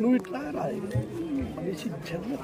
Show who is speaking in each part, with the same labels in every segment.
Speaker 1: నువ్వు ఇట్లా మనిషి జన్మ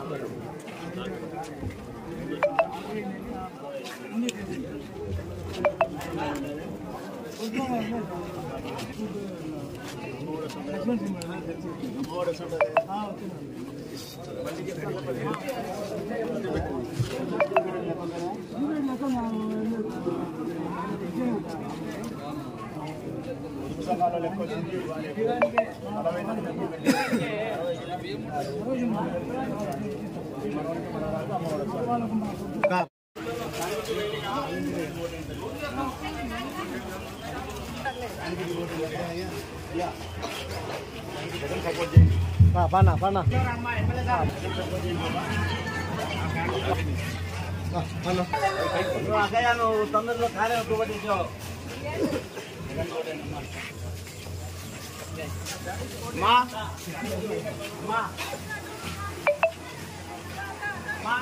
Speaker 1: పానా పానా నువ్వు తొందరలో కార్యం చూపట్టించావు మా మా మా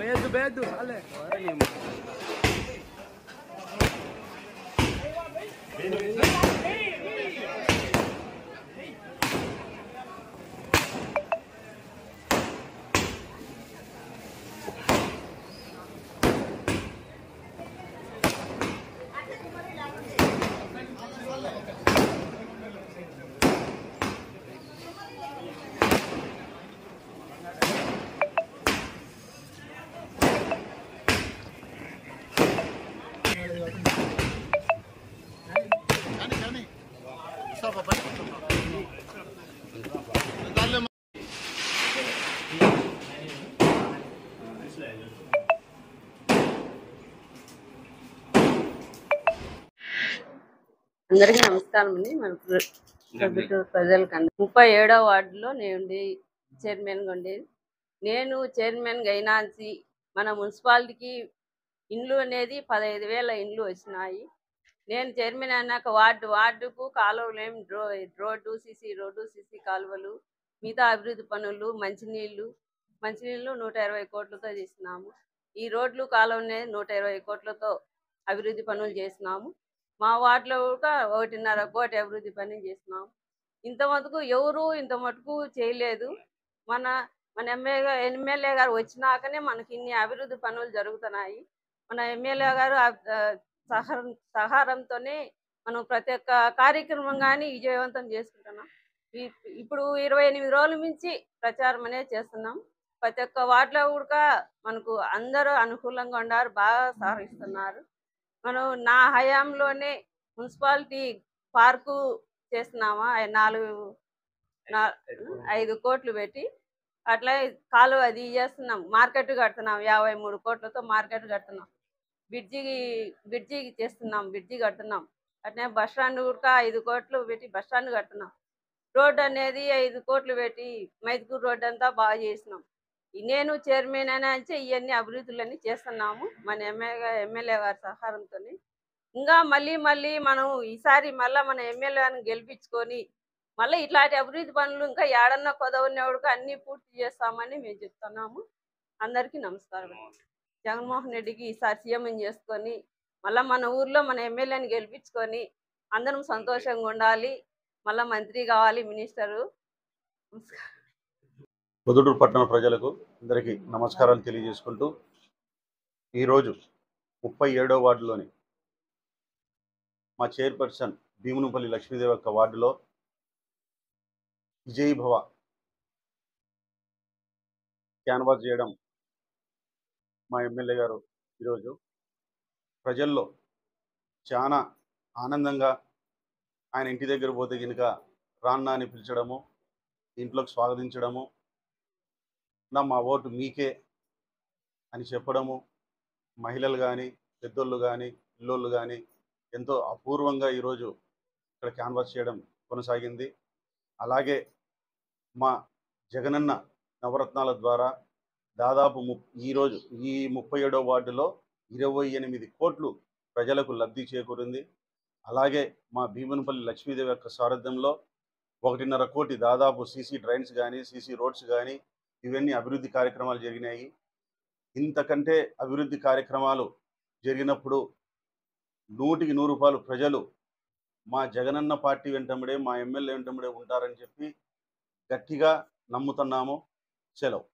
Speaker 1: बेद बेद साले
Speaker 2: అందరికీ నమస్కారం అండి. మన ప్రజలకు 37వ వార్డులో నేను చైర్మన్గా ఉండేది. నేను చైర్మన్గా అయినాంచి మన మున్సిపాలిటీకి ఇండ్లు అనేది 15,000 ఇండ్లు వచ్చినాయి. నేను చైర్మన్ అయినాక వార్డుకు కాలువలు ఏం రోడ్డు సీసీ కాలువలు, మిగతా అభివృద్ధి పనులు, మంచినీళ్ళు 120 కోట్లతో చేసినాము. ఈ రోడ్లు కాలువ అనేది 120 కోట్లతో అభివృద్ధి పనులు చేసినాము. మా వార్డులో కూడా 1.5 కోటి అభివృద్ధి పని చేసినాము. ఇంత మటుకు చేయలేదు. మన ఎమ్మెల్యే గారు వచ్చినాకనే మనకి ఇన్ని అభివృద్ధి పనులు జరుగుతున్నాయి. మన ఎమ్మెల్యే గారు సహారంతోనే మనం ప్రతి ఒక్క కార్యక్రమం కానీ విజయవంతం చేసుకుంటున్నాం. ఇప్పుడు 28 రోజుల నుంచి ప్రచారం అనేది చేస్తున్నాం. ప్రతి ఒక్క వార్డులో కూడా మనకు అందరూ అనుకూలంగా ఉన్నారు, బాగా సహకరిస్తున్నారు. మనం నా హయాంలోనే మున్సిపాలిటీ పార్కు చేస్తున్నామా 5 కోట్లు పెట్టి అట్లా కాలువ అది చేస్తున్నాం. మార్కెట్ కడుతున్నాం, 53 కోట్లతో మార్కెట్ కడుతున్నాం. బ్రిడ్జికి చేస్తున్నాం, బ్రిడ్జి కడుతున్నాం. అట్నే బస్ స్టాండ్ కూడా 5 కోట్లు పెట్టి బస్ స్టాండ్ కడుతున్నాం. రోడ్డు అనేది 5 కోట్లు పెట్టి మైదుకూరు రోడ్డు అంతా బాగా చేసినాం. నేను చైర్మన్ అయినా ఇవన్నీ అభివృద్ధులన్నీ చేస్తున్నాము మన ఎమ్మెల్యే గారి సహకారంతో. ఇంకా మళ్ళీ మనం ఈసారి మళ్ళీ మన ఎమ్మెల్యేని గెలిపించుకొని మళ్ళీ ఇట్లాంటి అభివృద్ధి పనులు ఇంకా ఏడన్నా కొదవనేవాడుకు అన్నీ పూర్తి చేస్తామని మేము చెప్తున్నాము. అందరికీ నమస్కారం. జగన్మోహన్ రెడ్డికి ఈసారి సీఎం చేసుకొని మళ్ళీ మన ఊర్లో మన ఎమ్మెల్యేని గెలిపించుకొని అందరం సంతోషంగా ఉండాలి. మళ్ళీ మంత్రి కావాలి, మినిస్టరు.
Speaker 3: పొద్దుటూరు పట్టణ ప్రజలకు అందరికీ నమస్కారాలు తెలియజేసుకుంటూ ఈరోజు 37వ వార్డులోని మా చైర్పర్సన్ భీమునిపల్లి లక్ష్మీదేవి యొక్క వార్డులో విజయీభవ క్యాన్వాస్ చేయడం మా ఎమ్మెల్యే గారు ఈరోజు ప్రజల్లో చాలా ఆనందంగా ఆయన ఇంటి దగ్గర పోతే కనుక రాన్నా అని పిలిచడము, ఇంట్లోకి స్వాగతించడము, మా ఓటు మీకే అని చెప్పడము, మహిళలు కానీ పెద్దోళ్ళు కానీ పిల్లోళ్ళు కానీ ఎంతో అపూర్వంగా ఈరోజు ఇక్కడ క్యాన్వాస్ చేయడం కొనసాగింది. అలాగే మా జగనన్న నవరత్నాల ద్వారా దాదాపు ఈరోజు ఈ 37వ వార్డులో 28 కోట్లు ప్రజలకు లబ్ధి చేకూరింది. అలాగే మా భీమనపల్లి లక్ష్మీదేవి యొక్క సారథ్యంలో 1.5 కోటి దాదాపు సీసీ డ్రైన్స్ కానీ సీసీ రోడ్స్ కానీ ఇవన్నీ అభివృద్ధి కార్యక్రమాలు జరిగినాయి. ఇంతకంటే అభివృద్ధి కార్యక్రమాలు జరిగినప్పుడు 100కి 100 ప్రజలు మా జగనన్న పార్టీ వెంటబడే మా ఎమ్మెల్యే వెంటబడే ఉంటారని చెప్పి గట్టిగా నమ్ముతున్నాము. సెలవు.